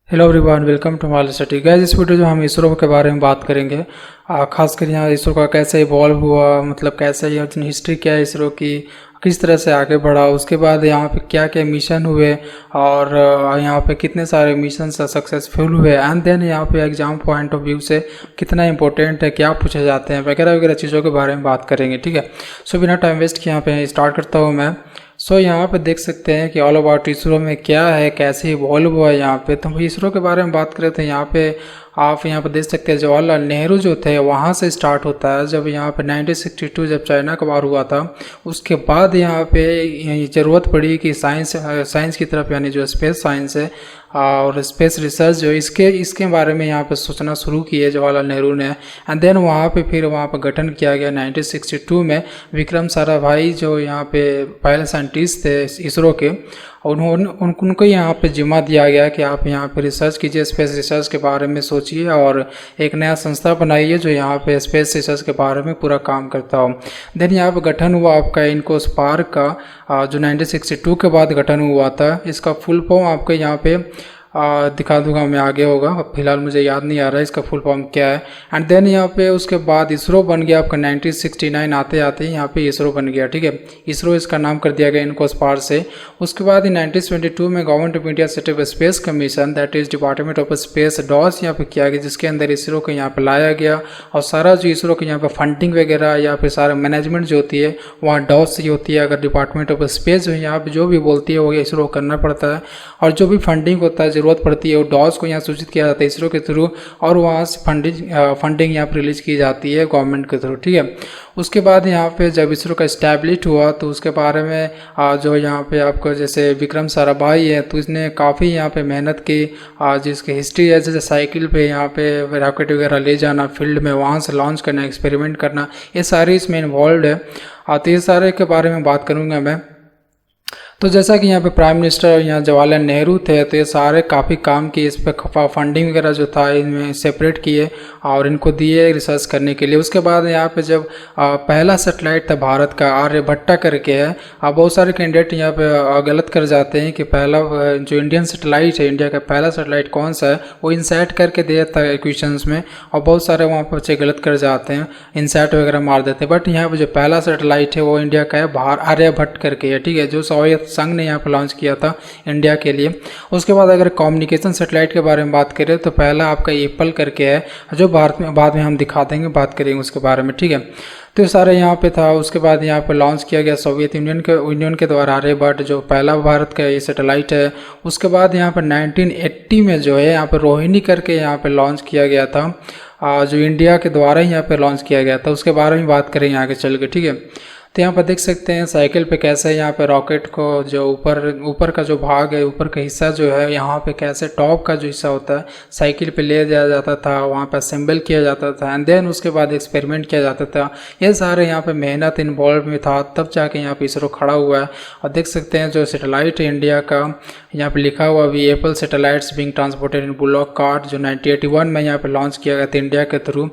Hello everyone, welcome to my study. Guys, इस video जो हम इसरो के बारे में बात करेंगे, खासकर यहाँ इसरो का कैसे इवॉल्व हुआ, मतलब कैसे ये हिस्ट्री क्या है इसरो की, किस तरह से आगे बढ़ा, उसके बाद यहाँ पे क्या क्या मिशन हुए और यहाँ पे कितने सारे मिशन सक्सेसफुल हुए, एंड देन यहाँ पे एग्जाम पॉइंट ऑफ व्यू से कितना इंपॉर्टेंट है, क्या पूछे जाते हैं, वगैरह वगैरह चीज़ों के बारे में बात करेंगे। ठीक है, सो बिना टाइम वेस्ट किए यहाँ पे स्टार्ट करता हूँ मैं। यहाँ पे देख सकते हैं कि ऑल अबाउट इसरो में क्या है, कैसे इवॉल्व हुआ है। यहाँ पे तो इसरो के बारे में बात करें तो यहाँ पे आप यहाँ पे देख सकते हैं जवाहरलाल नेहरू जो थे वहाँ से स्टार्ट होता है। जब यहाँ पे 1962 जब चाइना का वार हुआ था, उसके बाद यहाँ पे ज़रूरत पड़ी कि साइंस की तरफ, यानी जो स्पेस साइंस है और स्पेस रिसर्च जो इसके बारे में यहाँ पे सोचना शुरू किए जवाहरलाल नेहरू ने। एंड देन वहाँ पे गठन किया गया 1962 में। विक्रम साराभाई जो यहाँ पे पहले साइंटिस्ट थे इसरो के, उनको यहाँ पे जिम्मा दिया गया कि आप यहाँ पे रिसर्च कीजिए, स्पेस रिसर्च के बारे में सोचिए और एक नया संस्था बनाइए जो यहाँ पे स्पेस रिसर्च के बारे में पूरा काम करता हो। देन यहाँ पे गठन हुआ आपका इनको स्पार्क का, जो 1962 के बाद गठन हुआ था। इसका फुल फॉर्म आपके यहाँ पे दिखा दूंगा मैं, आगे होगा, फिलहाल मुझे याद नहीं आ रहा है इसका फुल फॉर्म क्या है। एंड देन यहाँ पे उसके बाद इसरो बन गया आपका 1969 आते आते यहाँ पे इसरो बन गया। ठीक है, इसरो इसका नाम कर दिया गया इनको स्पार से। उसके बाद 1922 में government of India set up space commission, that is department of space DOS यहाँ पे किया गया, जिसके अंदर इसरो को यहाँ पे लाया गया और सारा जो इसरो के यहाँ पे फंडिंग वगैरह या फिर सारा मैनेजमेंट जो होती है वहाँ डॉस से होती है। अगर डिपार्टमेंट ऑफ स्पेस जो यहाँ पे जो भी बोलती है वो इसरो करना पड़ता है, और जो भी फंडिंग होता है ज़रूरत पड़ती है वो डॉस को यहाँ सूचित किया जाता है इसरो के थ्रू, और वहाँ से फंडिंग यहाँ पर रिलीज की जाती है गवर्नमेंट के थ्रू। ठीक है, उसके बाद यहाँ पे जब इसरो का इस्टेब्लिश हुआ तो उसके बारे में जो यहाँ पे आपको जैसे विक्रम साराभाई है तो इसने काफ़ी यहाँ पे मेहनत की, जिसकी हिस्ट्री है जैसे साइकिल पे यहाँ पे रॉकेट वगैरह ले जाना फील्ड में, वहाँ से लॉन्च करना, एक्सपेरिमेंट करना, ये सारी इसमें इन्वॉल्व है। तो ये सारे के बारे में बात करूँगा मैं। तो जैसा कि यहाँ पे प्राइम मिनिस्टर यहाँ जवाहरलाल नेहरू थे, तो ये सारे काफ़ी काम किए, इस पर फंडिंग वगैरह जो था इनमें सेपरेट किए और इनको दिए रिसर्च करने के लिए। उसके बाद यहाँ पे जब पहला सेटेलाइट था भारत का, आर्यभट्टा करके है। बहुत सारे कैंडिडेट यहाँ पे गलत कर जाते हैं कि पहला जो इंडियन सेटेलाइट है, इंडिया का पहला सेटेलाइट कौन सा है, वो इंसैट करके दिया था क्वेश्चंस में, और बहुत सारे वहाँ पर बच्चे गलत कर जाते हैं, इंसैट वगैरह मार देते हैं। बट यहाँ पर जो पहला सेटेलाइट है वो इंडिया का है, आर्यभट्ट करके है। ठीक है, जो सोवियत संघ ने यहाँ पर लॉन्च किया था इंडिया के लिए। उसके बाद अगर कम्युनिकेशन सैटेलाइट के बारे में बात करें तो पहला आपका एप्पल करके है, जो बाद में हम दिखा देंगे, बात करेंगे उसके बारे में। ठीक है, तो सारे यहाँ पे था। उसके बाद यहाँ पे लॉन्च किया गया सोवियत यूनियन के द्वारा आर्यभट्ट, जो पहला भारत का ये सैटेलाइट है। उसके बाद यहाँ पर 1980 में जो है यहाँ पे रोहिणी करके यहाँ पे लॉन्च किया गया था, जो इंडिया के द्वारा ही यहाँ पे लॉन्च किया गया था। उसके बारे में बात करेंगे आगे चल के। ठीक है, तो यहाँ पर देख सकते हैं साइकिल पे कैसे यहाँ पे रॉकेट को जो ऊपर का जो भाग है, ऊपर का हिस्सा जो है, यहाँ पे कैसे टॉप का जो हिस्सा होता है साइकिल पे ले जाया जाता था, वहाँ पे असेंबल किया जाता था, एंड देन उसके बाद एक्सपेरिमेंट किया जाता था। ये सारे यहाँ पे मेहनत इन्वॉल्व में था, तब जाके यहाँ पे इसरो खड़ा हुआ है। और देख सकते हैं जो सैटेलाइट है इंडिया का, यहाँ पे लिखा हुआ भी Apple satellites being transported in bullock cart, जो 1981 में यहाँ पे लॉन्च किया गया था इंडिया के थ्रू,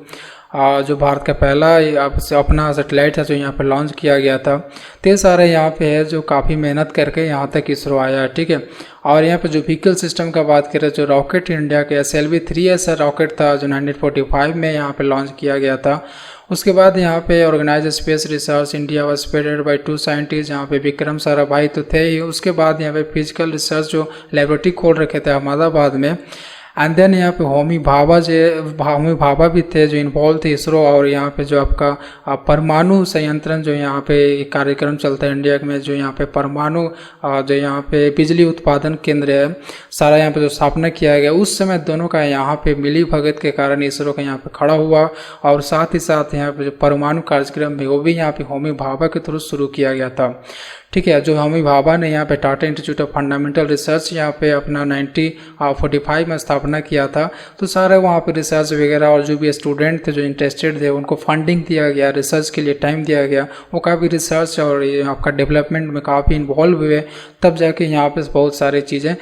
जो भारत का पहला अपना सैटेलाइट था जो यहाँ पर लॉन्च किया गया था। तो ये सारे यहाँ पे है जो काफ़ी मेहनत करके यहाँ तक इसरो आया है। ठीक है, और यहाँ पे जो व्हीकल सिस्टम का बात करें, जो रॉकेट इंडिया के SLV-3 ऐसा रॉकेट था जो 1945 में यहाँ पे लॉन्च किया गया था। उसके बाद यहाँ पे organize space research India was spearheaded by 2 scientist, यहाँ पे विक्रम साराभाई तो थे ही। उसके बाद यहाँ पे फिजिकल रिसर्च जो लेबोरेटरी खोल रखे थे अहमदाबाद में। एंड देन यहाँ पे होमी भाभा भी थे जो इन्वॉल्व थे इसरो, और यहाँ पे जो आपका परमाणु संयंत्रण जो यहाँ पे कार्यक्रम चलता है इंडिया में, जो यहाँ पे परमाणु जो यहाँ पे बिजली उत्पादन केंद्र है, सारा यहाँ पे जो स्थापना किया गया, उस समय दोनों का यहाँ पे मिली भगत के कारण इसरो का यहाँ पे खड़ा हुआ। और साथ ही साथ यहाँ पे जो परमाणु कार्यक्रम है वो भी यहाँ पे होमी भाभा के थ्रू शुरू किया गया था। ठीक है, जो होमी भाभा ने यहाँ पे Tata institute of fundamental research यहाँ पे अपना 1945 में स्थापना किया था। तो सारे वहाँ पे रिसर्च वगैरह और जो भी स्टूडेंट थे जो इंटरेस्टेड थे उनको फंडिंग दिया गया, रिसर्च के लिए टाइम दिया गया, वो काफ़ी रिसर्च और आपका डेवलपमेंट में काफ़ी इन्वॉल्व हुए, तब जाके यहाँ पे बहुत सारी चीज़ें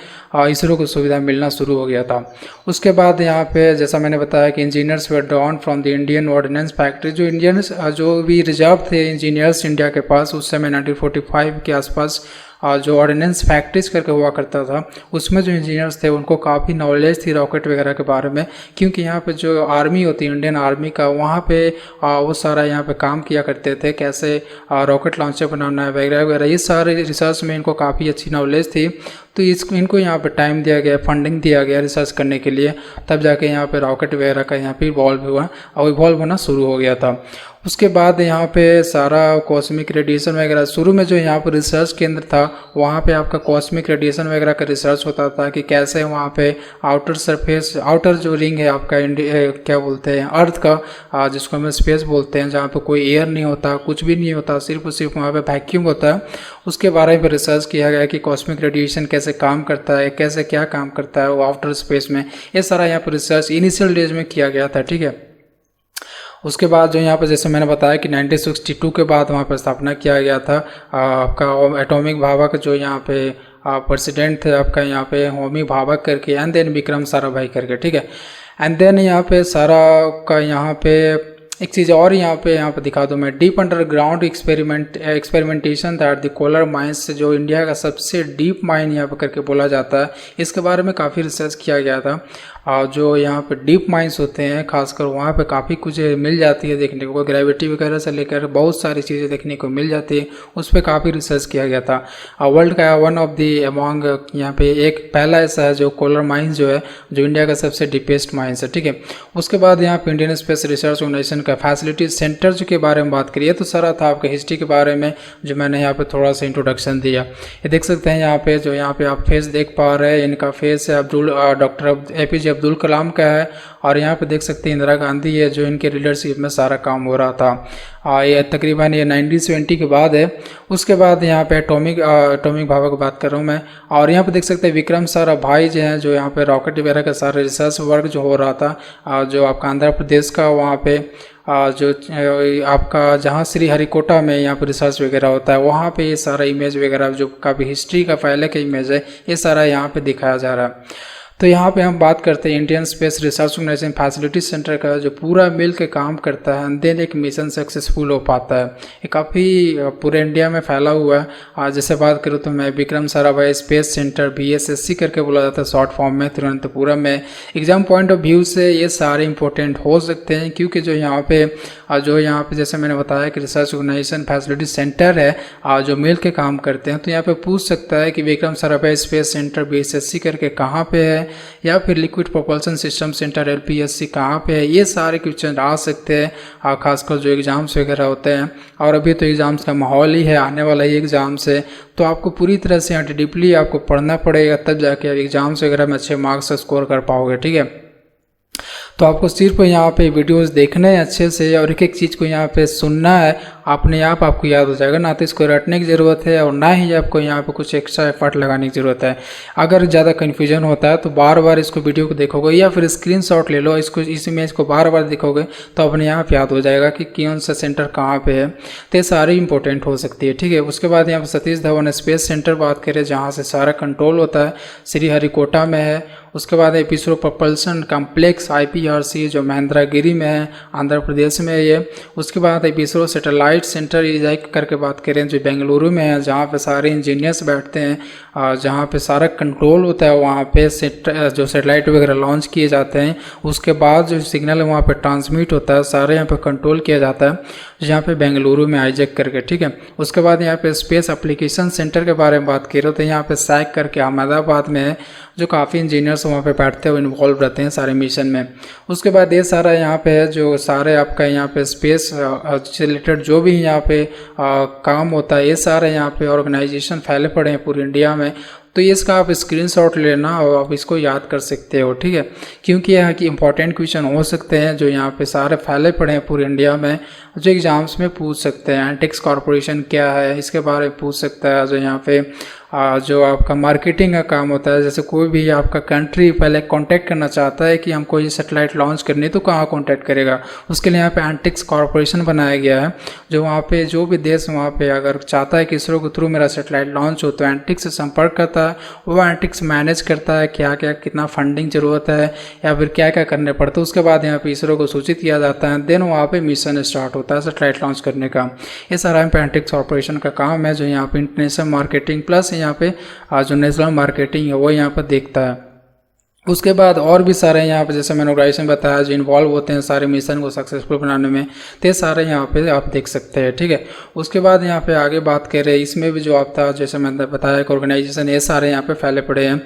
इसरो को सुविधा मिलना शुरू हो गया था। उसके बाद यहाँ पे जैसा मैंने बताया कि engineers were drawn from the Indian ordnance factory, जो इंडियंस जो भी रिजर्व थे इंजीनियर्स इंडिया के पास उस समय 1945 के आसपास जो ऑर्डिनेंस फैक्ट्रीज करके हुआ करता था, उसमें जो इंजीनियर्स थे उनको काफ़ी नॉलेज थी रॉकेट वगैरह के बारे में, क्योंकि यहाँ पे जो आर्मी होती है इंडियन आर्मी का, वहाँ पे वो सारा यहाँ पे काम किया करते थे, कैसे रॉकेट लॉन्चर बनाना है वगैरह वगैरह, ये सारे रिसर्च में इनको काफ़ी अच्छी नॉलेज थी। तो इनको यहाँ पे टाइम दिया गया, फंडिंग दिया गया रिसर्च करने के लिए, तब जाके यहाँ पे रॉकेट वगैरह का यहाँ पे इवॉल्व हुआ और इवॉल्व होना शुरू हो गया था। उसके बाद यहाँ पे सारा कॉस्मिक रेडिएशन वगैरह, शुरू में जो यहाँ पर रिसर्च केंद्र था वहाँ पे आपका कॉस्मिक रेडिएशन वगैरह का रिसर्च होता था कि कैसे वहाँ पे आउटर सरफेस, आउटर जो रिंग है आपका क्या बोलते हैं अर्थ का, जिसको हम स्पेस बोलते हैं, जहाँ पे कोई एयर नहीं होता, कुछ भी नहीं होता, सिर्फ और सिर्फ वहाँ पे वैक्यूम होता है, उसके बारे में रिसर्च किया गया कि कॉस्मिक रेडिएशन कैसे काम करता है, कैसे क्या काम करता है वो आउटर स्पेस में, ये सारा यहाँ पर रिसर्च इनिशियल डेज में किया गया था। ठीक है, उसके बाद जो यहाँ पर जैसे मैंने बताया कि 1962 के बाद वहाँ पर स्थापना किया गया था आपका एटॉमिक भाभा का, जो यहाँ पे प्रेसिडेंट थे आपका यहाँ पे होमी भाभा करके, एंड देन विक्रम साराभाई करके। ठीक है, एंड देन यहाँ पे सारा का यहाँ पे एक चीज़ और यहाँ पे दिखा दूँ मैं, deep underground experimentation that the Kolar mines, जो इंडिया का सबसे डीप माइन यहाँ पे करके बोला जाता है, इसके बारे में काफ़ी रिसर्च किया गया था। जो यहाँ पे डीप माइंस होते हैं खासकर, वहाँ पे काफ़ी कुछ मिल जाती है देखने को, ग्रेविटी वगैरह से लेकर बहुत सारी चीज़ें देखने को मिल जाती है, उस पर काफ़ी रिसर्च किया गया था। वर्ल्ड का वन ऑफ द अमॉन्ग, यहाँ पे एक पहला ऐसा है जो कोलर माइंस जो है, जो इंडिया का सबसे डीपेस्ट माइंस है। ठीक है, उसके बाद यहाँ पे इंडियन स्पेस रिसर्च ऑर्गेनाइजेशन का फैसिलिटी सेंटर के बारे में बात करिए तो सारा था आपका हिस्ट्री के बारे में, जो मैंने यहाँ पे थोड़ा सा इंट्रोडक्शन दिया। ये देख सकते हैं यहाँ पे, जो यहाँ पे आप फेस देख पा रहे हैं, इनका face doctor APJ Abdul Kalam का है, और यहाँ पे देख सकते हैं इंदिरा गांधी है, जो इनके लीडरशिप में सारा काम हो रहा था। ये तकरीबन ये 1970 के बाद है। उसके बाद यहाँ पे एटॉमिक भाभा की बात कर रहा हूँ मैं, और यहाँ पे देख सकते हैं विक्रम साराभाई जो हैं, जो यहाँ पे रॉकेट वगैरह का सारा रिसर्च वर्क जो हो रहा था, जो आपका आंध्र प्रदेश का वहाँ पे जो आपका जहाँ श्रीहरिकोटा में यहाँ पर रिसर्च वगैरह होता है, वहाँ पे ये सारा इमेज वगैरह जो काफ़ी हिस्ट्री का पहले का इमेज है, ये सारा यहाँ पे दिखाया जा रहा है। तो यहाँ पे हम बात करते हैं Indian space research organisation facility centre का, जो पूरा मिल के काम करता है, देन एक मिशन सक्सेसफुल हो पाता है। ये काफ़ी पूरे इंडिया में फैला हुआ है। आज जैसे बात करूँ तो मैं Vikram Sarabhai space centre BSSC करके बोला जाता है शॉर्ट फॉर्म में, तिरुवनंतपुरम में। एग्जाम पॉइंट ऑफ व्यू से ये सारे इंपॉर्टेंट हो सकते हैं, क्योंकि जो यहाँ पे जैसे मैंने बताया कि रिसर्च ऑर्गेनाइजेशन फैसिलिटी सेंटर है, जो मिल के काम करते हैं, तो यहाँ पे पूछ सकता है कि Vikram Sarabhai space centre BSSC करके कहाँ पे है, या फिर liquid propulsion system centre LPSC कहाँ पे है। ये सारे क्वेश्चन आ सकते हैं खासकर जो एग्ज़ाम्स वगैरह होते हैं, और अभी तो एग्ज़ाम्स का माहौल ही है, आने वाला ही एग्ज़ाम्स है, तो आपको पूरी तरह से यहाँ डीपली आपको पढ़ना पड़ेगा, तब जाके आप एग्ज़ाम्स वगैरह में अच्छे मार्क्स स्कोर कर पाओगे। ठीक है, तो आपको सिर्फ यहाँ पे वीडियोस देखने हैं अच्छे से, और एक एक चीज़ को यहाँ पे सुनना है, अपने आप आपको याद हो जाएगा, ना तो इसको रटने की ज़रूरत है और ना ही आपको यहाँ पे कुछ एक्स्ट्रा एफर्ट लगाने की ज़रूरत है। अगर ज़्यादा कन्फ्यूजन होता है तो बार बार इसको वीडियो को देखोगे, या फिर स्क्रीनशॉट ले लो, इस इमेज को बार बार देखोगे तो अपने आप याद हो जाएगा कि कौन सा सेंटर कहाँ पे है। तो ये सारी इंपॉर्टेंट हो सकती है। ठीक है, उसके बाद यहाँ पर सतीश धवन स्पेस सेंटर बात करें, जहाँ से सारा कंट्रोल होता है, श्रीहरिकोटा में है। उसके बाद ISRO प्रोपल्सन कॉम्प्लेक्स IPRC जो महेंद्रगिरी में है, आंध्र प्रदेश में है ये। उसके बाद ISRO सैटेलाइट सेंटर ISRO करके बात करें, जो बेंगलुरु में है, जहाँ पे सारे इंजीनियर्स बैठते हैं, जहाँ पे सारा कंट्रोल होता है, वहाँ पे जो सैटेलाइट वगैरह लॉन्च किए जाते हैं, उसके बाद जो सिग्नल है वहाँ पे ट्रांसमिट होता है, सारे यहाँ पे कंट्रोल किया जाता है, जहाँ पे बेंगलुरु में ISRO करके। ठीक है, उसके बाद यहाँ पे स्पेस एप्लीकेशन सेंटर के बारे में बात करें तो यहाँ पे SAC करके अहमदाबाद में है, जो काफ़ी इंजीनियर्स वहाँ पे बैठते हुए इन्वॉल्व रहते हैं सारे मिशन में। उसके बाद ये सारा यहाँ पे है, जो सारे आपका यहाँ पे स्पेस से रिलेटेड जो भी यहाँ पे काम होता है, ये सारे यहाँ पे ऑर्गेनाइजेशन फैले पड़े हैं पूरे इंडिया में। तो ये इसका आप स्क्रीनशॉट लेना और आप इसको याद कर सकते हो। ठीक है, क्योंकि यहाँ की इंपॉर्टेंट क्वेश्चन हो सकते हैं, जो यहाँ पे सारे फैले पड़े हैं पूरे इंडिया में, जो एग्जाम्स में पूछ सकते हैं। एंटेक्स कॉरपोरेशन क्या है, इसके बारे में पूछ सकता है। जो यहाँ पे जो आपका मार्केटिंग का काम होता है, जैसे कोई भी आपका कंट्री पहले कांटेक्ट करना चाहता है कि हमको ये सैटेलाइट लॉन्च करनी है तो कहाँ कांटेक्ट करेगा, उसके लिए यहाँ पे एंटिक्स कॉरपोरेशन बनाया गया है। जो वहाँ पे जो भी देश वहाँ पे अगर चाहता है कि इसरो के थ्रू मेरा सैटेलाइट लॉन्च हो तो एंटिक्स से संपर्क करता है, वो एंटिक्स मैनेज करता है क्या क्या कितना फंडिंग ज़रूरत है या फिर क्या क्या करने पड़ते हैं। उसके बाद यहाँ पे इसरो को सूचित किया जाता है, देन वहाँ पे मिशन स्टार्ट होता है सैटेलाइट लॉन्च करने का। ये सारा यहाँ पे एंटिक्स कॉरपोरेशन का काम है, जो यहाँ पे इंटरनेशनल मार्केटिंग प्लस यहाँ पे जो नेशनल मार्केटिंग है वो यहाँ पर देखता है। उसके बाद और भी सारे यहाँ पे जैसे मैंने ऑर्गेनाइजेशन बताया जो इन्वॉल्व होते हैं सारे मिशन को सक्सेसफुल बनाने में, तो सारे यहाँ पे आप देख सकते हैं, ठीक है। उसके बाद यहाँ पे आगे बात कर रहे हैं, इसमें भी जो आप था जैसे मैंने बताया कि ऑर्गेनाइजेशन ये सारे यहाँ पे फैले पड़े हैं।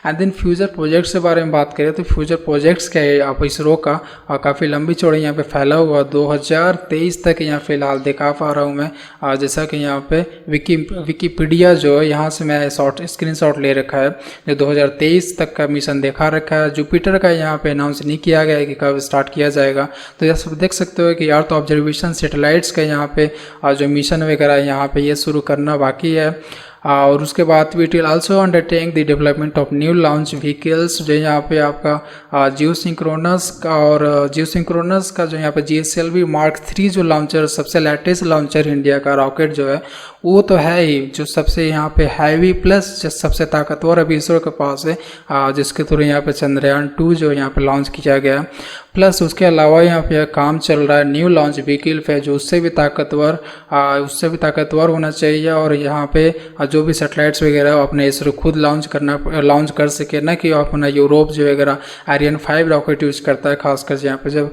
एंड देन फ्यूचर प्रोजेक्ट्स के बारे में बात करें तो फ्यूचर प्रोजेक्ट्स क्या है, आप इसरो का काफ़ी लंबी चौड़ी यहाँ पे फैला हुआ 2023 तक यहाँ फिलहाल दिखा पा रहा हूँ मैं। जैसा कि यहाँ पे विकीपीडिया जो है यहाँ से मैं स्क्रीनशॉट ले रखा है, जो 2023 तक का मिशन देखा रखा है। जुपिटर का यहाँ पे अनाउंस नहीं किया गया है कि कब स्टार्ट किया जाएगा, तो यह सब देख सकते हो कि अर्थ ऑब्जर्वेशन सैटेलाइट्स का यहाँ पे जो मिशन वगैरह यहाँ पे ये शुरू करना बाकी है। और उसके बाद we will also undertake the development of new launch vehicles, जो यहाँ पे आपका जियोसिंक्रोनस का और जियोसिंक्रोनस का जो यहाँ पे GSLV Mark 3 जो लॉन्चर सबसे लेटेस्ट लॉन्चर इंडिया का रॉकेट जो है वो तो है ही, जो सबसे यहाँ पे हैवी प्लस जो सबसे ताकतवर अभी इसरो के पास है, जिसके थ्रू यहाँ पे चंद्रयान 2 जो यहाँ पे लॉन्च किया गया। प्लस उसके अलावा यहाँ पे काम चल रहा है न्यू लॉन्च व्हीकल पे, जो उससे भी ताकतवर होना चाहिए। और यहाँ पे जो भी सैटेलाइट्स वगैरह अपने इसरो खुद लॉन्च कर सके, ना कि अपना यूरोप जो वगैरह आर्यन 5 रॉकेट यूज करता है, खासकर यहाँ पे जब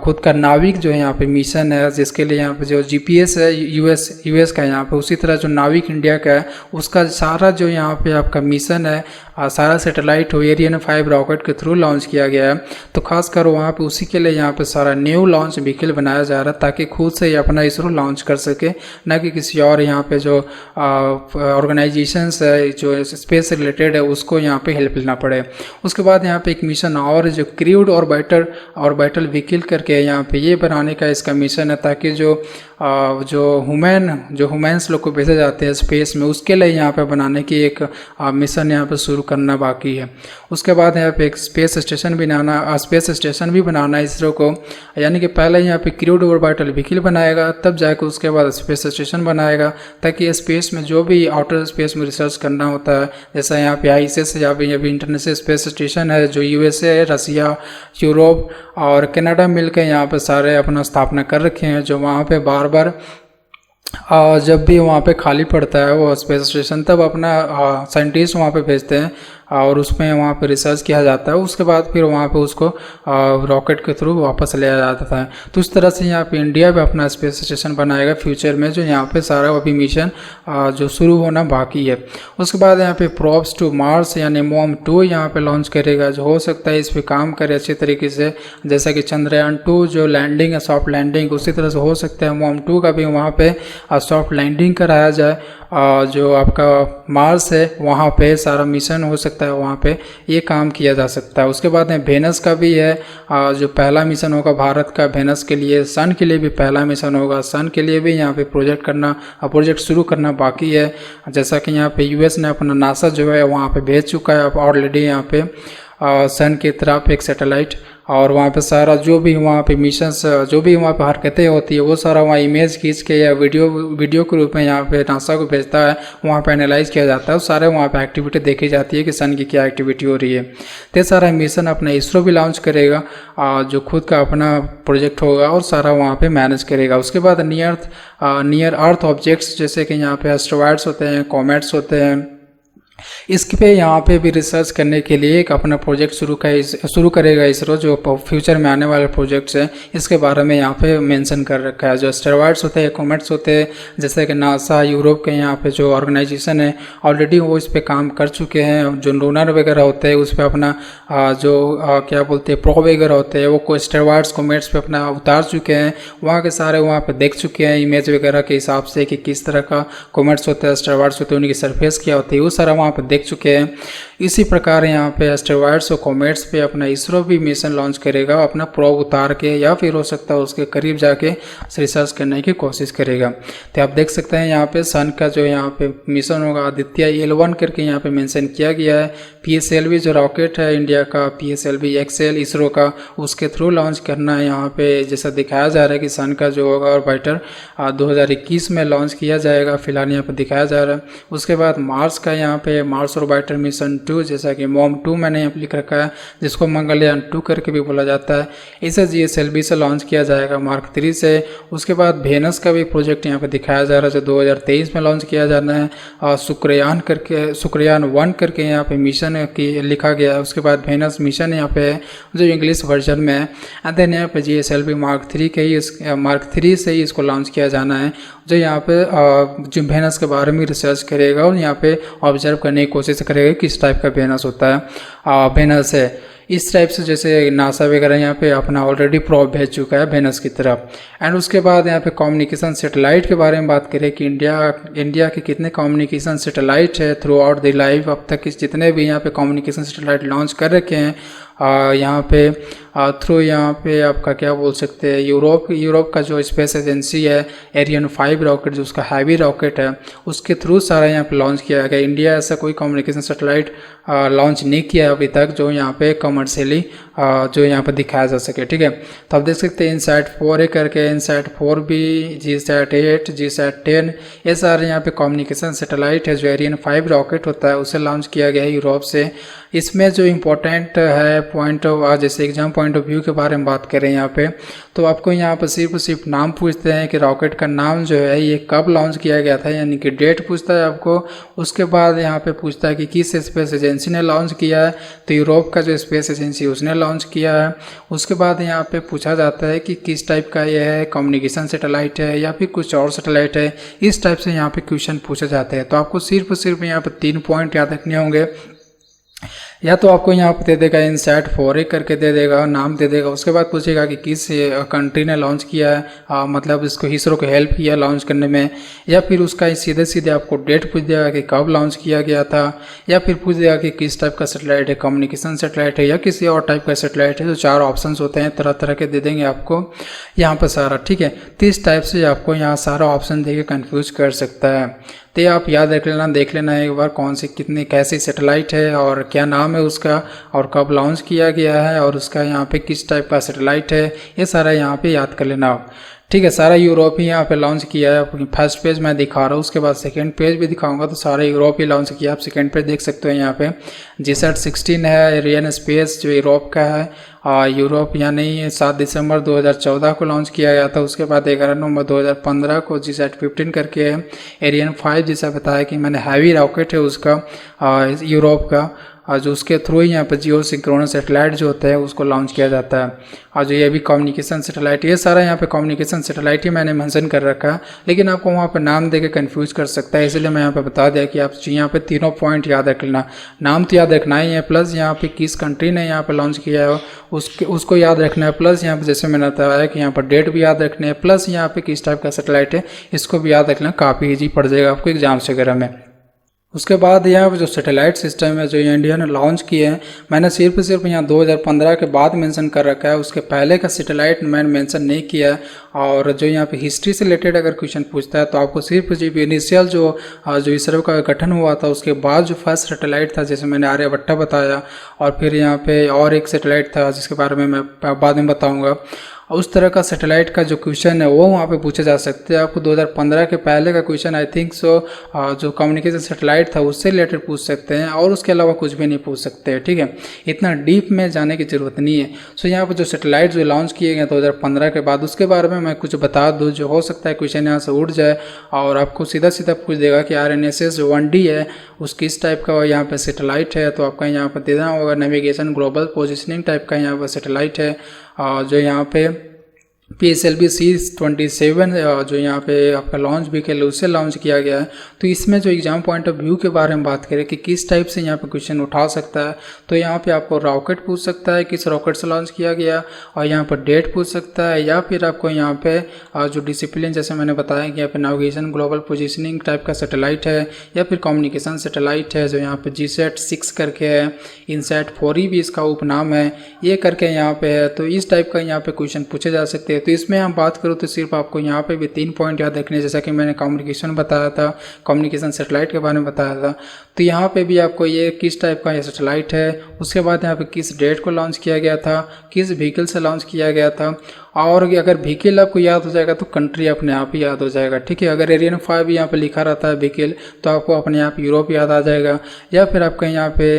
खुद का नाविक जो है यहाँ पे मिशन है, जिसके लिए यहाँ पे जो GPS है यूएस का यहाँ पे, उसी तरह जो नाविक इंडिया का है उसका सारा जो यहाँ पे आपका मिशन है सारा सैटेलाइट हो एरियन 5 रॉकेट के थ्रू लॉन्च किया गया है। तो खासकर वहाँ पे उसी के लिए यहाँ पे सारा न्यू लॉन्च व्हीकल बनाया जा रहा है, ताकि खुद से ही अपना इसरो लॉन्च कर सके, ना कि किसी और यहाँ पे जो ऑर्गेनाइजेशंस है जो स्पेस रिलेटेड है उसको यहाँ पे हेल्प लेना पड़े। उसके बाद यहाँ पे एक मिशन और जो क्रूड ऑर्बिटल व्हीकल करके यहाँ पे ये बनाने का इसका मिशन है, ताकि जो ह्यूमन्स लोग को भेजे जाते हैं स्पेस में, उसके लिए यहाँ पे बनाने की एक मिशन यहाँ पे शुरू करना बाकी है। उसके बाद यहाँ पे एक स्पेस स्टेशन भी बनाना इसरो को, यानी कि पहले यहाँ पे क्रूड ऑर्बिटल व्हीकल बनाएगा, तब जाकर उसके बाद स्पेस स्टेशन बनाएगा, ताकि स्पेस में जो भी आउटर स्पेस में रिसर्च करना होता है, जैसा यहाँ पे ISS या फिर इंटरनेशनल स्पेस स्टेशन है जो USA है, रसिया, यूरोप और कनाडा मिलकर यहाँ पे सारे अपना स्थापना कर रखे हैं, जो वहाँ पे बार बार जब भी वहाँ पे खाली पड़ता है वो स्पेस स्टेशन, तब अपना साइंटिस्ट वहाँ पे भेजते हैं और उसमें वहाँ पे रिसर्च किया जाता है। उसके बाद फिर वहाँ पे उसको रॉकेट के थ्रू वापस ले आया जाता है। तो इस तरह से यहाँ पे इंडिया भी अपना स्पेस स्टेशन बनाएगा फ्यूचर में, जो यहाँ पे सारा अभी मिशन जो शुरू होना बाकी है। उसके बाद यहाँ पे प्रोब्स टू मार्स यानी MOM 2 यहाँ पे लॉन्च करेगा, जो हो सकता है इस पर काम करे अच्छी तरीके से, जैसा कि चंद्रयान 2 जो लैंडिंग है सॉफ्ट लैंडिंग, उसी तरह से हो सकता है MOM 2 का भी वहाँ पे सॉफ्ट लैंडिंग कराया जाए। जो आपका मार्स है वहाँ पे सारा मिशन हो सकता है, वहाँ पे ये काम किया जा सकता है। उसके बाद में वेनस का भी है, जो पहला मिशन होगा भारत का वेनस के लिए। सन के लिए भी पहला मिशन होगा, सन के लिए भी यहाँ पे प्रोजेक्ट शुरू करना बाकी है। जैसा कि यहाँ पे US ने अपना नासा जो है वहाँ पे भेज चुका है ऑलरेडी यहाँ पे सन की तरफ एक सैटेलाइट, और वहाँ पे सारा जो भी वहाँ पे मिशंस जो भी वहाँ पे हरकतें होती है वो सारा वहाँ इमेज खींच के या वीडियो के रूप में यहाँ पे नासा को भेजता है, वहाँ पे एनालाइज किया जाता है, सारे वहाँ पे एक्टिविटी देखी जाती है कि सन की क्या एक्टिविटी हो रही है। तो सारा मिशन अपना इसरो भी लॉन्च करेगा, जो खुद का अपना प्रोजेक्ट होगा और सारा वहाँ पे मैनेज करेगा। उसके बाद नियर अर्थ ऑब्जेक्ट्स जैसे कि यहाँ पे एस्ट्रॉयड्स होते हैं, कॉमेट्स होते हैं, इसके पे यहाँ पे भी रिसर्च करने के लिए एक अपना प्रोजेक्ट शुरू करेगा इसरो। जो फ्यूचर में आने वाले प्रोजेक्ट्स हैं इसके बारे में यहाँ पे मेंशन कर रखा है। जो एस्टेरॉयड्स होते हैं, कॉमेट्स होते हैं, जैसे कि नासा यूरोप के यहाँ पे जो ऑर्गेनाइजेशन है ऑलरेडी वो इस पे काम कर चुके हैं। जो लूनर वगैरह होते हैं उस पर अपना क्या बोलते हैं प्रोब वगैरह होते हैं वो एस्टेरॉयड्स कॉमेट्स पे अपना उतार चुके हैं, वहाँ के सारे वहाँ पे देख चुके हैं इमेज वगैरह के हिसाब से कि किस तरह का कॉमेट्स होते हैं, एस्टेरॉयड्स होते हैं, उनकी सरफेस क्या होती है, वो सारा वहाँ पे पे देख चुके हैं। इसी प्रकार यहाँ पे एस्टेरॉयड्स और कॉमेट्स पे अपना इसरो भी मिशन लॉन्च करेगा, अपना प्रोब उतार के या फिर हो सकता है उसके करीब जाके रिसर्च करने की कोशिश करेगा। तो आप देख सकते हैं यहाँ पे सन का जो यहाँ पे मिशन होगा आदित्य L1 करके यहाँ पे मेंशन किया गया है। PSLV जो रॉकेट है इंडिया का, PSLV XL इसरो का, उसके थ्रू लॉन्च करना है। यहाँ पे जैसा दिखाया जा रहा है कि सन का जो होगा ऑर्बिटर 2021 में लॉन्च किया जाएगा, फिलहाल यहाँ पे दिखाया जा रहा है। उसके बाद मार्स का यहाँ पे मार्स ऑर्बिटर मिशन 2, जैसा कि MOM-2 मैंने यहाँ पे लिख रखा है, जिसको मंगलयान 2 करके भी बोला जाता है, इसे GSLV से लॉन्च किया जाएगा Mark 3 से। उसके बाद वेनस का भी प्रोजेक्ट यहाँ पे दिखाया जा रहा है जो 2023 में लॉन्च किया जाना है, और शुक्रयान 1 करके यहाँ पे मिशन की लिखा गया है। उसके बाद वेनस मिशन यहाँ पे है जो इंग्लिश वर्जन में है। एंड देन यहाँ पे GSLV Mark 3 से ही इसको लॉन्च किया जाना है, जो यहाँ पे जो वेनस के बारे में रिसर्च करेगा और यहाँ पे ऑब्जर्व करने की कोशिश करेगा किस टाइप का वेनस होता है, वेनस है इस टाइप से। जैसे नासा वगैरह यहाँ पे अपना ऑलरेडी प्रोब भेज चुका है वेनस की तरफ। एंड उसके बाद यहाँ पे कम्युनिकेशन सैटेलाइट के बारे में बात करें कि इंडिया के कितने कम्युनिकेशन सैटेलाइट है थ्रू आउट द लाइफ, अब तक जितने भी यहाँ पे कम्युनिकेशन सैटेलाइट लॉन्च कर रखे हैं यहाँ पे थ्रू यहाँ पे आपका क्या बोल सकते हैं यूरोप का जो स्पेस एजेंसी है एरियन 5 रॉकेट जो उसका हैवी रॉकेट है उसके थ्रू सारा यहाँ पे लॉन्च किया गया। इंडिया ऐसा कोई कम्युनिकेशन सैटेलाइट लॉन्च नहीं किया अभी तक जो यहाँ पे कमर्शियली जो यहाँ पे दिखाया जा सके, ठीक है। तो आप देख सकते हैं इनसैट 4A करके, इनसैट 4B, GSAT 8, GSAT 10, ये सारे यहाँ पे कम्युनिकेशन सैटेलाइट है जो एरियन 5 रॉकेट होता है उसे लॉन्च किया गया है यूरोप से। इसमें जो इम्पोर्टेंट है पॉइंट जैसे एग्जाम पॉइंट ऑफ व्यू के बारे में बात करें यहाँ पे, तो आपको यहाँ पर सिर्फ नाम पूछते हैं कि रॉकेट का नाम जो है ये कब लॉन्च किया गया था, यानी कि डेट पूछता है आपको। उसके बाद यहाँ पे पूछता है कि किस स्पेस एजेंसी ने लॉन्च किया है, तो यूरोप का जो स्पेस एजेंसी उसने लॉन्च किया है। उसके बाद यहाँ पे पूछा जाता है कि किस टाइप का ये है, कम्युनिकेशन सैटेलाइट है या फिर कुछ और सैटेलाइट है, इस टाइप से यहाँ पे क्वेश्चन पूछे जाते हैं। तो आपको सिर्फ यहाँ पे 3 पॉइंट याद रखने होंगे। या तो आपको यहाँ पे दे देगा इनसैट 4A करके दे देगा, नाम दे देगा। उसके बाद पूछेगा कि किस कंट्री ने लॉन्च किया है, मतलब इसको इसरो को हेल्प किया लॉन्च करने में, या फिर उसका सीधे आपको डेट पूछ देगा कि कब लॉन्च किया गया था, या फिर पूछ देगा कि किस टाइप का सैटेलाइट है, कम्युनिकेशन सैटेलाइट है या किसी और टाइप का सैटेलाइट है। जो 4 ऑप्शन होते हैं तरह तरह के दे देंगे आपको यहाँ पर सारा, ठीक है। तो इस टाइप से आपको यहाँ सारा ऑप्शन दे के कन्फ्यूज कर सकता है। तो आप याद रख लेना, देख लेना एक बार कौन सी कितनी कैसी सैटेलाइट है और क्या नाम है उसका और कब लॉन्च किया गया है और उसका यहाँ पे किस टाइप का सैटेलाइट है, ये सारा यहाँ पे याद कर लेना, ठीक है। सारा यूरोप ही यहाँ पे लॉन्च किया है। फर्स्ट पेज मैं दिखा रहा हूँ, उसके बाद सेकंड पेज भी दिखाऊंगा, तो सारा यूरोप ही लॉन्च किया। आप सेकंड पेज देख सकते हो यहाँ पे GSAT 16 है, एरियन स्पेस जो यूरोप का है, यूरोप यानी 7 दिसंबर 2014 को लॉन्च किया गया था। उसके बाद 11 नवंबर 2015 को GSAT 15 करके है, एरियन 5 जैसा बताया कि मैंने हैवी रॉकेट है उसका यूरोप का, जो उसके थ्रू ही यहाँ पर जियो सिंक्रोनस सैटेलाइट जो होता है उसको लॉन्च किया जाता है। और जो ये भी कम्युनिकेशन सैटेलाइट, ये सारा यहाँ पे कम्युनिकेशन सैटेलाइट ही मैंने मेंशन कर रखा है, लेकिन आपको वहाँ पे नाम देके कंफ्यूज कर सकता है, इसलिए मैं यहाँ पे बता दिया कि आप यहाँ पे तीनों पॉइंट याद रख लेना। नाम तो याद रखना ही है, प्लस यहाँ पे किस कंट्री ने यहाँ पे लॉन्च किया है उसको याद रखना है, प्लस यहाँ पे जैसे मैंने बताया कि यहाँ पर डेट भी याद रखनी है, प्लस यहाँ पे किस टाइप का सैटेलाइट है इसको भी याद रखना। काफ़ी ईजी पड़ जाएगा आपको एग्जाम्स वगैरह में। उसके बाद यहाँ पर जो सैटेलाइट सिस्टम है जो इंडिया ने लॉन्च किए हैं, मैंने सिर्फ यहाँ 2015 के बाद मेंशन कर रखा है, उसके पहले का सैटेलाइट मैंने मेंशन नहीं किया है। और जो यहाँ पे हिस्ट्री से रिलेटेड अगर क्वेश्चन पूछता है तो आपको सिर्फ इनिशियल जो इसरो का गठन हुआ था उसके बाद जो फर्स्ट सैटेलाइट था, जैसे मैंने आर्यभट्टा बताया, और फिर यहाँ पे और एक सैटेलाइट था जिसके बारे में मैं बाद में बताऊँगा, उस तरह का सैटेलाइट का जो क्वेश्चन है वो वहाँ पे पूछे जा सकते हैं। आपको 2015 के पहले का क्वेश्चन आई थिंक जो कम्युनिकेशन सैटेलाइट था उससे रिलेटेड पूछ सकते हैं, और उसके अलावा कुछ भी नहीं पूछ सकते, ठीक है। इतना डीप में जाने की ज़रूरत नहीं है। सो यहाँ पर जो सैटेलाइट जो लॉन्च किए गए 2015 के बाद, उसके बारे में मैं कुछ बता दूँ, जो हो सकता है क्वेश्चन यहाँ से उठ जाए और आपको सीधा पूछ देगा कि RNSS 1D है उस किस टाइप का यहाँ पर सैटेलाइट है, तो आपका यहाँ पर देना होगा नेविगेशन ग्लोबल पोजिशनिंग टाइप का यहाँ पर सैटेलाइट है, जो यहाँ पे PSLV C-27 जो यहाँ पे आपका लॉन्च व्हीकल है उससे लॉन्च किया गया है। तो इसमें जो एग्जाम पॉइंट ऑफ व्यू के बारे में बात करें कि किस टाइप से यहाँ पे क्वेश्चन उठा सकता है, तो यहाँ पे आपको रॉकेट पूछ सकता है, किस रॉकेट से लॉन्च किया गया, और यहाँ पर डेट पूछ सकता है, या फिर आपको यहाँ पे जो डिसिप्लिन जैसे मैंने बताया कि यहाँ पे नेविगेशन ग्लोबल पोजिशनिंग टाइप का सैटेलाइट है, या फिर कम्युनिकेशन सैटेलाइट है जो यहाँ पे GSAT-6 करके है, INSAT-4E भी इसका उपनाम है, ये करके यहाँ पे है। तो इस टाइप का यहाँ पे क्वेश्चन पूछे जा सकते हैं। तो इसमें हम बात करूँ तो सिर्फ आपको यहाँ पे भी 3 पॉइंट याद रखने, जैसा कि मैंने कम्युनिकेशन बताया था, कम्युनिकेशन सैटेलाइट के बारे में बताया था। तो यहाँ पे भी आपको ये किस टाइप का ये सैटेलाइट है, उसके बाद यहाँ पे किस डेट को लॉन्च किया गया था, किस व्हीकल से लॉन्च किया गया था, और अगर व्हीकल आपको याद हो जाएगा तो कंट्री अपने आप ही याद हो जाएगा, ठीक है। अगर एरियन 5 यहाँ पे लिखा रहता है व्हीकल तो आपको अपने आप यूरोप याद आ जाएगा, या फिर आपका यहाँ पे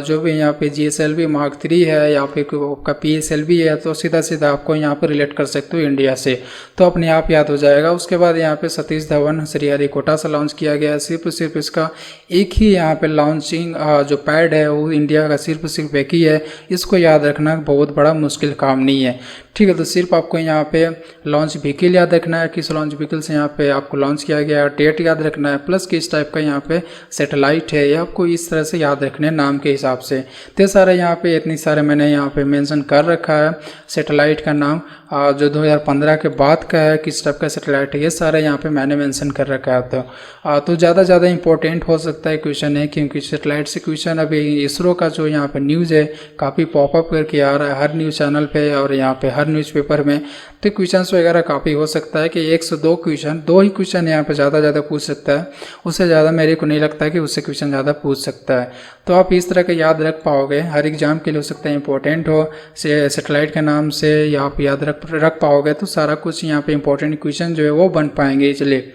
जो भी यहाँ पे GSLV Mark 3 है या फिर आपका PSLV है तो सीधा सीधा आपको यहाँ पे रिलेट कर सकते हो इंडिया से, तो अपने आप याद हो जाएगा। उसके बाद यहाँ पे सतीश धवन श्रीहरिकोटा से लॉन्च किया गया है। सिर्फ इसका एक ही यहाँ पे लॉन्चिंग जो पैड है वो इंडिया का सिर्फ एक ही है, इसको याद रखना बहुत बड़ा मुश्किल काम नहीं है, ठीक है। तो सिर्फ आपको यहाँ पे लॉन्च व्हीकल याद रखना है, किस लॉन्च व्हीकल से यहाँ पे आपको लॉन्च किया गया है, डेट याद रखना है, प्लस किस टाइप का यहाँ पे सैटेलाइट है, ये आपको इस तरह से याद रखने नाम के हिसाब से। तो सारे यहाँ पे इतनी सारे मैंने यहाँ पे मेंशन कर रखा है सैटेलाइट का नाम, जो 2015 के बाद का है, किस टाइप का सैटेलाइट है, ये सारे यहाँ पे मैंने मेंशन कर रखा है। तो ज़्यादा इंपॉर्टेंट हो सकता है क्वेश्चन है, क्योंकि सैटेलाइट से क्वेश्चन अभी इसरो का जो यहाँ पे न्यूज़ है काफ़ी पॉपअप करके आ रहा है हर न्यूज़ चैनल पे और यहाँ पे हर न्यूज़पेपर में। तो क्वेश्चन वगैरह काफ़ी हो सकता है कि 1 से 2 क्वेश्चन, 2 ही क्वेश्चन यहाँ पे ज़्यादा पूछ सकता है, उससे ज़्यादा मेरे को नहीं लगता है कि उससे क्वेश्चन ज़्यादा पूछ सकता है। तो आप इस तरह का याद रख पाओगे, हर एग्जाम के लिए हो सकता है इंपॉर्टेंट हो सैटेलाइट के नाम से, या आप याद रख पाओगे तो सारा कुछ यहाँ पे इंपॉर्टेंट क्वेश्चन जो है वो बन पाएंगे इसलिए,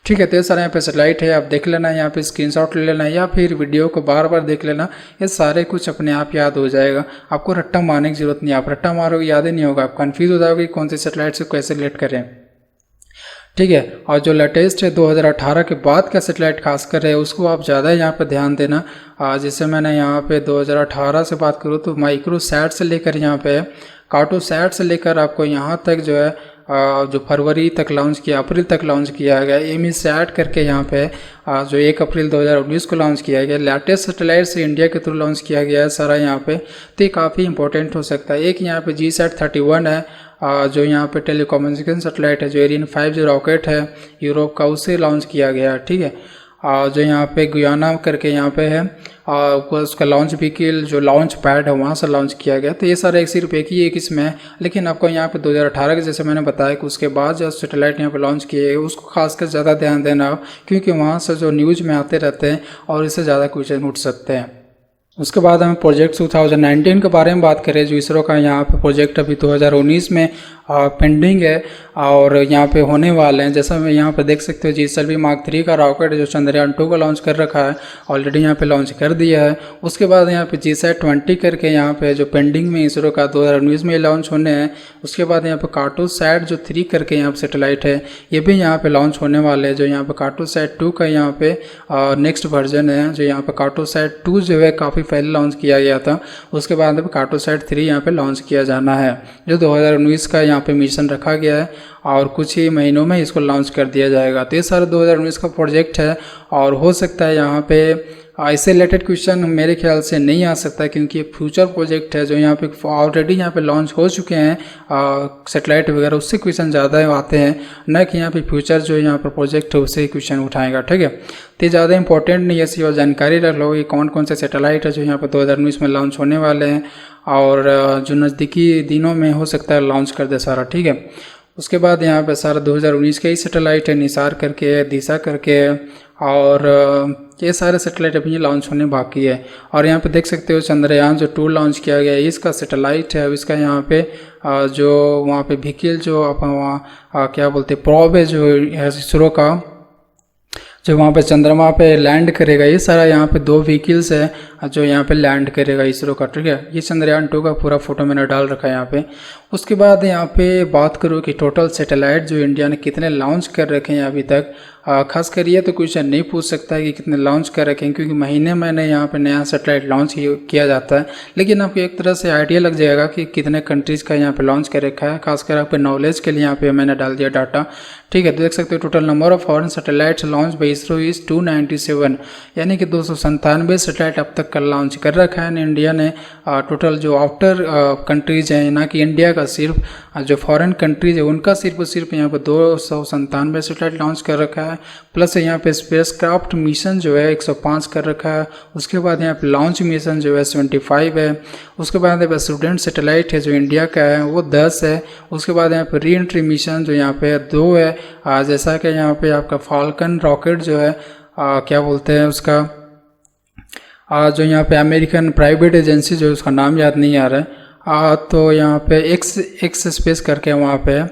ठीक है। तो सारा यहाँ पे सैटेलाइट है, आप देख लेना, यहाँ पे स्क्रीनशॉट ले लेना, या फिर वीडियो को बार देख लेना, ये सारे कुछ अपने आप याद हो जाएगा। आपको रट्टा मारने की जरूरत नहीं, आप रट्टा मारोगे याद ही नहीं होगा, आप कंफ्यूज हो जाओगे कौन से सैटेलाइट से कैसे रिलेट करें, ठीक है। और जो लेटेस्ट है 2018 के बाद का सैटेलाइट खासकर है उसको आप ज़्यादा यहाँ पे ध्यान देना। जैसे मैंने यहाँ पे 2018 से बात करूँ तो माइक्रोसैट से लेकर यहाँ पे कार्टोसैट से लेकर आपको यहाँ तक जो है जो फरवरी तक लॉन्च किया, अप्रैल तक लॉन्च किया गया, एमीसैट करके यहाँ पे जो 1 अप्रैल 2019 को लॉन्च किया गया, लेटेस्ट सैटेलाइट से इंडिया के थ्रू लॉन्च किया गया है सारा यहाँ पे। तो ये काफ़ी इंपॉर्टेंट हो सकता है। एक यहाँ पे GSAT-31 है जो यहाँ पे टेलीकम्युनिकेशन सैटेलाइट है, जो एरियन 5 जो रॉकेट है यूरोप का उससे लॉन्च किया गया है, ठीक है। जो यहाँ पे गुयाना करके यहाँ पे है उसका लॉन्च व्हीकल जो लॉन्च पैड है वहाँ से लॉन्च किया गया। तो ये सारा सिर्फ एक ही एक इसमें है, लेकिन आपको यहाँ पे 2018 के जैसे मैंने बताया कि उसके बाद जो सैटेलाइट यहाँ पे लॉन्च किए गए उसको खासकर ज़्यादा ध्यान देना, क्योंकि वहाँ से जो न्यूज़ में आते रहते हैं और इससे ज़्यादा क्वेश्चन उठ सकते हैं। उसके बाद हम प्रोजेक्ट 2019 के बारे में बात करें, जो इसरो का यहाँ पे प्रोजेक्ट अभी 2019 में पेंडिंग है और यहाँ पे होने वाले हैं। जैसा मैं यहाँ पे देख सकते हो GSLV Mark 3 का रॉकेट जो चंद्रयान 2 को लॉन्च कर रखा है, ऑलरेडी यहाँ पे लॉन्च कर दिया है। उसके बाद यहाँ पे GSAT-20 करके यहाँ पे जो पेंडिंग में इसरो का 2019 में लॉन्च होने हैं। उसके बाद यहाँ पे कार्टोसैट जो 3 करके यहाँ पे सैटेलाइट है ये भी यहाँ पे लॉन्च होने वाले हैं। जो यहाँ पे कार्टोसैट 2 का यहाँ पे नेक्स्ट वर्जन है, जो यहाँ पे कार्टोसैट 2 जो है काफ़ी पहले लॉन्च किया गया था। उसके बाद अब कार्टोसैट 3 यहाँ पे लॉन्च किया जाना है, जो 2019 का यहाँ पे मिशन रखा गया है और कुछ ही महीनों में इसको लॉन्च कर दिया जाएगा। तो ये सारा 2019 का प्रोजेक्ट है और हो सकता है यहाँ पे इससे रिलेटेड क्वेश्चन मेरे ख्याल से नहीं आ सकता, क्योंकि ये फ्यूचर प्रोजेक्ट है जो यहाँ पे ऑलरेडी यहाँ पे लॉन्च हो चुके हैं सैटेलाइट वगैरह, उससे क्वेश्चन ज़्यादा आते हैं, न कि यहाँ पे फ्यूचर जो यहाँ पर प्रोजेक्ट है उससे क्वेश्चन उठाएगा, ठीक है। तो ज़्यादा इंपॉर्टेंट नहीं है, सिर्फ जानकारी रख लो कि कौन कौन से सैटेलाइट है जो यहाँ पर 2019 में लॉन्च होने वाले हैं और जो नज़दीकी दिनों में हो सकता है लॉन्च कर दे सारा, ठीक है। उसके बाद यहाँ पे सारा 2019 के ही सैटेलाइट है, निसार करके, दिशा करके, और ये सारे सैटेलाइट अभी लॉन्च होने बाकी है। और यहाँ पे देख सकते हो चंद्रयान जो 2 लॉन्च किया गया है, इसका सैटेलाइट है, इसका यहाँ पे जो वहाँ पे व्हीकल जो आप वहाँ क्या बोलते प्रोब है जो इसरो का जो वहाँ पे चंद्रमा पे लैंड करेगा, ये सारा यहाँ पे 2 व्हीकल्स है जो यहाँ पे लैंड करेगा इसरो का, ठीक है। ये चंद्रयान 2 का पूरा फोटो मैंने डाल रखा है यहाँ पे। उसके बाद यहाँ पे बात करूँ कि टोटल सैटेलाइट जो इंडिया ने कितने लॉन्च कर रखे हैं अभी तक, खास कर ये तो क्वेश्चन नहीं पूछ सकता है कि कितने लॉन्च कर रखे हैं, क्योंकि महीने महीने यहाँ पे नया सैटेलाइट लॉन्च किया जाता है। लेकिन आपको एक तरह से आइडिया लग जाएगा कि कितने कंट्रीज़ का यहाँ पे लॉन्च कर रखा है। खासकर आपके नॉलेज के लिए यहाँ पे मैंने डाल दिया डाटा, ठीक है। तो देख सकते हो total number of foreign satellites launch by ISRO is 297, यानी कि 297 सैटेलाइट अब तक का लॉन्च कर रखा है इंडिया ने। टोटल जो आउटर कंट्रीज हैं, ना कि इंडिया का, सिर्फ जो फॉरेन कंट्रीज है उनका सिर्फ यहाँ पर 297 सैटेलाइट लॉन्च कर रखा है। प्लस यहाँ पे स्पेस क्राफ्ट मिशन जो है 105 कर रखा है। उसके बाद यहाँ पे लॉन्च मिशन जो है 75 है। उसके बाद यहाँ पे स्टूडेंट सैटेलाइट है जो इंडिया का है वो 10 है। उसके बाद यहाँ पे री एंट्री मिशन जो यहाँ पे 2 है। जैसा कि यहाँ पे आपका फाल्कन रॉकेट जो है क्या बोलते हैं उसका, जो यहाँ पे अमेरिकन प्राइवेट एजेंसी जो है उसका नाम याद नहीं आ रहा है, तो यहाँ पे एक्स स्पेस करके वहाँ पे है।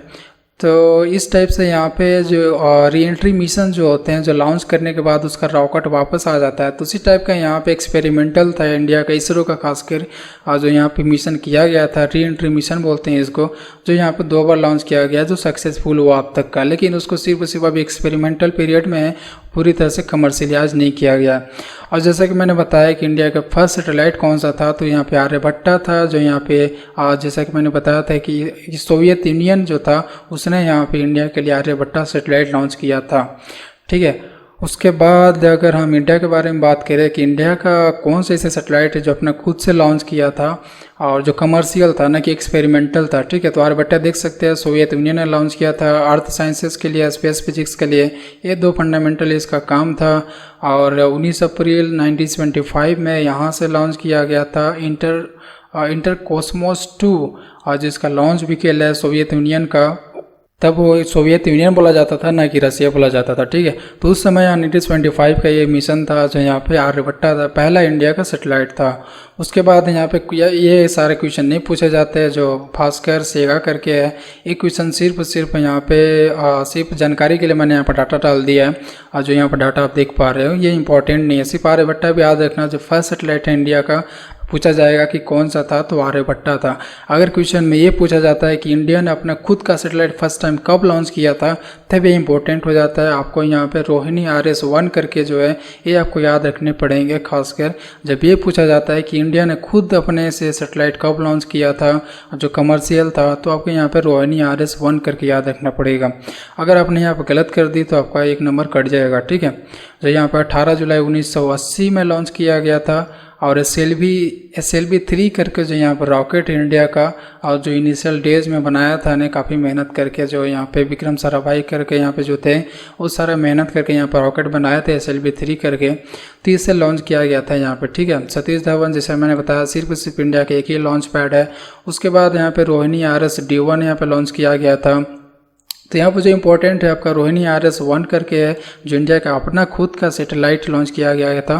तो इस टाइप से यहाँ पे जो री एंट्री मिशन जो होते हैं, जो लॉन्च करने के बाद उसका रॉकेट वापस आ जाता है, तो उसी टाइप का यहाँ पे एक्सपेरिमेंटल था इंडिया का, इसरो का खासकर जो यहाँ पे मिशन किया गया था, री एंट्री मिशन बोलते हैं इसको, जो यहाँ पे 2 बार लॉन्च किया गया, जो सक्सेसफुल हुआ अब तक का। लेकिन उसको सिर्फ अभी एक्सपेरिमेंटल पीरियड में है, पूरी तरह से कमर्शियलाइज नहीं किया गया। और जैसा कि मैंने बताया कि इंडिया का फर्स्ट सैटेलाइट कौन सा था, तो यहाँ पे आर्यभट्टा था, जो यहाँ पे जैसा कि मैंने बताया था कि सोवियत यूनियन जो था उसने यहाँ पे इंडिया के लिए आर्यभट्टा सैटेलाइट लॉन्च किया था, ठीक है। उसके बाद अगर हम इंडिया के बारे में बात करें कि इंडिया का कौन सा ऐसा सैटेलाइट है जो अपना खुद से लॉन्च किया था और जो कमर्शियल था, ना कि एक्सपेरिमेंटल था, ठीक है। तो आर्यभट्टा देख सकते हैं सोवियत यूनियन ने लॉन्च किया था अर्थ साइंसेस के लिए, स्पेस फिजिक्स के लिए, ये 2 फंडामेंटल इसका काम था। और 19 अप्रैल 1975 में यहाँ से लॉन्च किया गया था इंटर कॉस्मोस 2, और जिसका लॉन्च व्हीकल है सोवियत यूनियन का। तब वो सोवियत यूनियन बोला जाता था, ना कि रसिया बोला जाता था, ठीक है। तो उस समय 1925 का ये मिशन था जो यहाँ पे आर्यभट्टा था, पहला इंडिया का सैटेलाइट था। उसके बाद यहाँ पे ये सारे क्वेश्चन नहीं पूछे जाते हैं जो भास्कर सेगा करके है। एक क्वेश्चन सिर्फ यहाँ पे सिर्फ जानकारी के लिए मैंने यहाँ पर डाटा डाल दिया है, और जो यहाँ पर डाटा आप देख पा रहे हो ये इंपॉर्टेंट नहीं है। सिर्फ आर्यभट्टा भी याद रखना, जो फर्स्ट सैटेलाइट है इंडिया का, पूछा जाएगा कि कौन सा था, तो आर्यभट्टा था। अगर क्वेश्चन में ये पूछा जाता है कि इंडिया ने अपना खुद का सैटेलाइट फर्स्ट टाइम कब लॉन्च किया था, तब ये इंपॉर्टेंट हो जाता है। आपको यहाँ पे रोहिणी RS-1 करके जो है ये आपको याद रखने पड़ेंगे, खासकर जब ये पूछा जाता है कि इंडिया ने खुद अपने से सैटेलाइट कब लॉन्च किया था जो कमर्शियल था, तो आपको यहाँ पर रोहिणी RS-1 करके याद रखना पड़ेगा। अगर आपने यहाँ पर गलत कर दी तो आपका 1 नंबर कट जाएगा, ठीक है। जो यहाँ पर 18 जुलाई 1980 में लॉन्च किया गया था। और SLV 3 करके जो यहाँ पर रॉकेट इंडिया का, और जो इनिशियल डेज में बनाया था ने काफ़ी मेहनत करके, जो यहाँ पे विक्रम साराभाई करके यहाँ पे जो थे वो सारा मेहनत करके यहाँ पर रॉकेट बनाए थे SLV 3 करके, तो इससे लॉन्च किया गया था यहाँ पे, ठीक है। सतीश धवन जैसे मैंने बताया सिर्फ इंडिया के एक ही लॉन्च पैड है। उसके बाद यहाँ पे रोहिणी RS-D1 यहाँ पे लॉन्च किया गया था। तो यहाँ पर जो इम्पोर्टेंट है आपका रोहिणी RS-1 करके है, जो इंडिया का अपना खुद का सैटेलाइट लॉन्च किया गया था,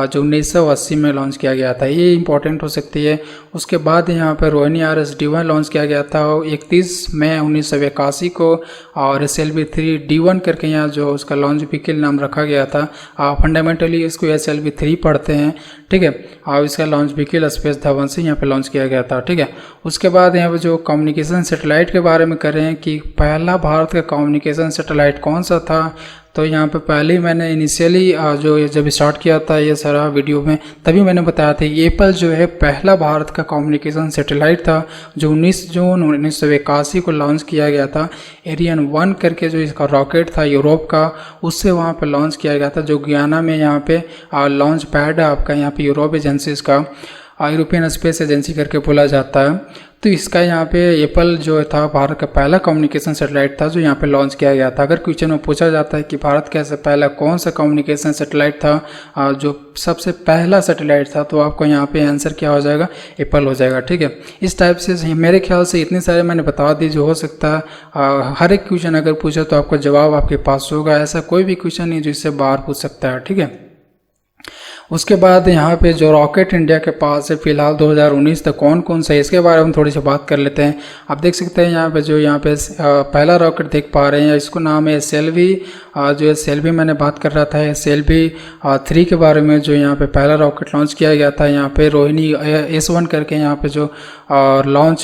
जो 1980 में लॉन्च किया गया था, ये इंपॉर्टेंट हो सकती है। उसके बाद यहाँ पर रोहिणी RS-D1 लॉन्च किया गया था 31 मई 1981 को, और SLV 3D1 करके यहाँ जो उसका लॉन्च व्हीकल नाम रखा गया था। फंडामेंटली इसको SLV 3 पढ़ते हैं, ठीक है। और इसका लॉन्च व्हीकल स्पेस धवन से यहाँ पे लॉन्च किया गया था, ठीक है। उसके बाद यहाँ पे जो कम्युनिकेशन सैटेलाइट के बारे में करें कि पहला भारत का कम्युनिकेशन सैटेलाइट कौन सा था, तो यहाँ पे पहले ही मैंने इनिशियली जो जब स्टार्ट किया था ये सारा वीडियो में, तभी मैंने बताया था एप्पल जो है पहला भारत का कम्युनिकेशन सैटेलाइट था, जो 19 जून 1981 को लॉन्च किया गया था। एरियन 1 करके जो इसका रॉकेट था यूरोप का, उससे वहाँ पे लॉन्च किया गया था, जो गुयाना में यहाँ पे लॉन्च पैड है आपका, यहाँ पे यूरोप एजेंसीज का, यूरोपियन स्पेस एजेंसी करके बोला जाता है। तो इसका यहाँ पे एप्पल जो था भारत का पहला कम्युनिकेशन सैटेलाइट था जो यहाँ पे लॉन्च किया गया था। अगर क्वेश्चन में पूछा जाता है कि भारत का ऐसा पहला कौन सा कम्युनिकेशन सैटेलाइट था जो सबसे पहला सैटेलाइट था, तो आपको यहाँ पे आंसर क्या हो जाएगा, एप्पल हो जाएगा, ठीक है। इस टाइप से मेरे ख्याल से इतने सारे मैंने बता दी जो हो सकता है। हर एक क्वेश्चन अगर पूछे तो आपको जवाब आपके पास होगा, ऐसा कोई भी क्वेश्चन नहीं जो इससे बाहर पूछ सकता है, ठीक है। उसके बाद यहाँ पे जो रॉकेट इंडिया के पास है फिलहाल 2019 तक कौन कौन सा है इसके बारे में थोड़ी सी बात कर लेते हैं। आप देख सकते हैं यहाँ पे पहला रॉकेट देख पा रहे हैं, इसको नाम है SLV। जो SLV मैंने बात कर रहा था SLV 3 के बारे में, जो यहाँ पे पहला रॉकेट लॉन्च किया गया था यहाँ पे रोहिणी S1 करके यहाँ पे जो लॉन्च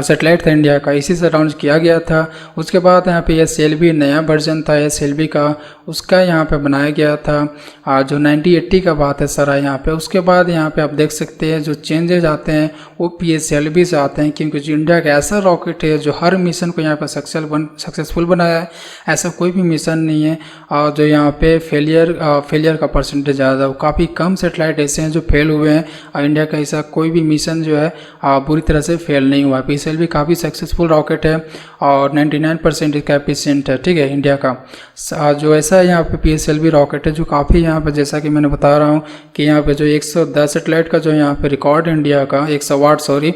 सेटेलाइट था इंडिया का, इसी से लॉन्च किया गया था। उसके बाद यहाँ पे SLV नया वर्जन था SLV का, उसका यहाँ पे बनाया गया था जो 1980 का बात है सर यहाँ पे। उसके बाद यहाँ पे आप देख सकते हैं जो चेंजेज आते हैं वो PSLV से आते हैं, क्योंकि जो इंडिया का ऐसा रॉकेट है जो हर मिशन को यहाँ पे सक्सेसफुल बनाया है, ऐसा कोई भी मिशन नहीं है और जो यहाँ पे फेलियर का परसेंटेज ज़्यादा, काफ़ी कम सेटेलाइट ऐसे हैं जो फेल हुए हैं और इंडिया का ऐसा कोई भी मिशन जो है बुरी तरह से फेल नहीं हुआ। PSLV काफ़ी सक्सेसफुल रॉकेट है और 99% इसका एफिशिएंट है, ठीक है इंडिया का। जो ऐसा है यहाँ पे PSLV रॉकेट है जो काफ़ी यहाँ पे, जैसा कि मैंने बता रहा हूँ कि यहाँ पे जो 110 सेटेलाइट का जो यहाँ पे रिकॉर्ड इंडिया का 108 सॉरी,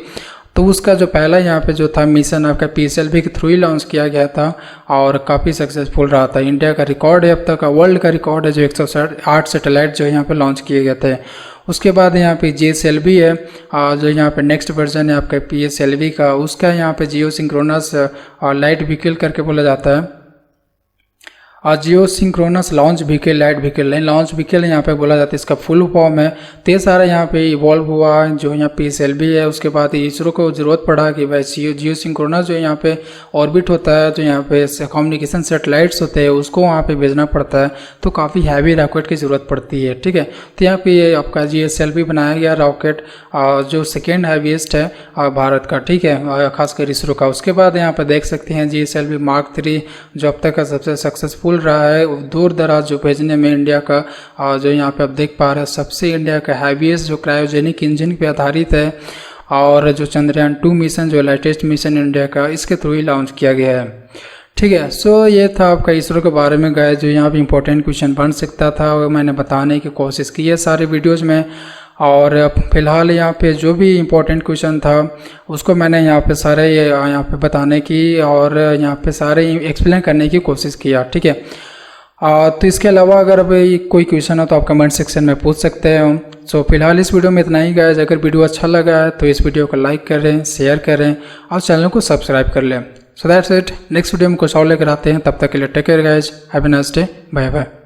तो उसका जो पहला यहाँ पे जो था मिशन आपका PSLV के थ्रू ही लॉन्च किया गया था और काफ़ी सक्सेसफुल रहा था। इंडिया का रिकॉर्ड है अब तक का, वर्ल्ड का रिकॉर्ड है जो 108 सेटेलाइट जो यहाँ पे लॉन्च किए गए थे। उसके बाद यहाँ पे GSLV है जो यहाँ पे नेक्स्ट वर्जन है आपका PSLV का, उसका यहाँ पे जियो सिंक्रोनस लाइट व्हीकल करके बोला जाता है। Geosynchronous launch vehicle, light vehicle नहीं, लॉन्च व्हीकल यहाँ पे बोला जाता है, इसका फुल फॉर्म है। तो ये सारा यहाँ पे इवॉल्व हुआ जो यहाँ PSLV है। उसके बाद इसरो को ज़रूरत पड़ा कि भाई जियो सिंक्रोनस जो यहाँ पे ऑर्बिट होता है, जो यहाँ पे कम्युनिकेशन सेटेलाइट्स होते हैं उसको वहाँ पे भेजना पड़ता है, तो काफ़ी हैवी रॉकेट की ज़रूरत पड़ती है, ठीक है। तो यहाँ पे ये आपका GSLV बनाया गया रॉकेट जो सेकेंड हैवीएस्ट है भारत का, ठीक है, खासकर इसरो का। उसके बाद यहाँ पर देख सकते हैं GSLV Mark 3 जो अब तक का सबसे सक्सेसफुल रहा है दूर दराज जो भेजने में इंडिया का। जो यहाँ पे आप देख पा रहे हैं सबसे इंडिया का हैवीएस्ट जो क्रायोजेनिक इंजन पे आधारित है और जो चंद्रयान 2 मिशन जो लेटेस्ट मिशन इंडिया का, इसके थ्रू ही लॉन्च किया गया है, ठीक है। सो ये था आपका इसरो के बारे में गाइस, जो यहाँ पे इंपॉर्टेंट क्वेश्चन बन सकता था वो मैंने बताने की कोशिश की है सारे वीडियोज़ में। और फिलहाल यहाँ पे जो भी इम्पोर्टेंट क्वेश्चन था उसको मैंने यहाँ पे सारे यहाँ पे बताने की और यहाँ पे सारे एक्सप्लेन करने की कोशिश किया, ठीक है। तो इसके अलावा अगर अभी कोई क्वेश्चन हो तो आप कमेंट सेक्शन में पूछ सकते हो। सो फिलहाल इस वीडियो में इतना ही गाइस। अगर वीडियो अच्छा लगा है तो इस वीडियो को लाइक करें, शेयर करें और चैनल को सब्सक्राइब कर लें। So that's it, next video में कुछ और लेकर आते हैं, तब तक के लिए take care guys, have a nice day, bye bye.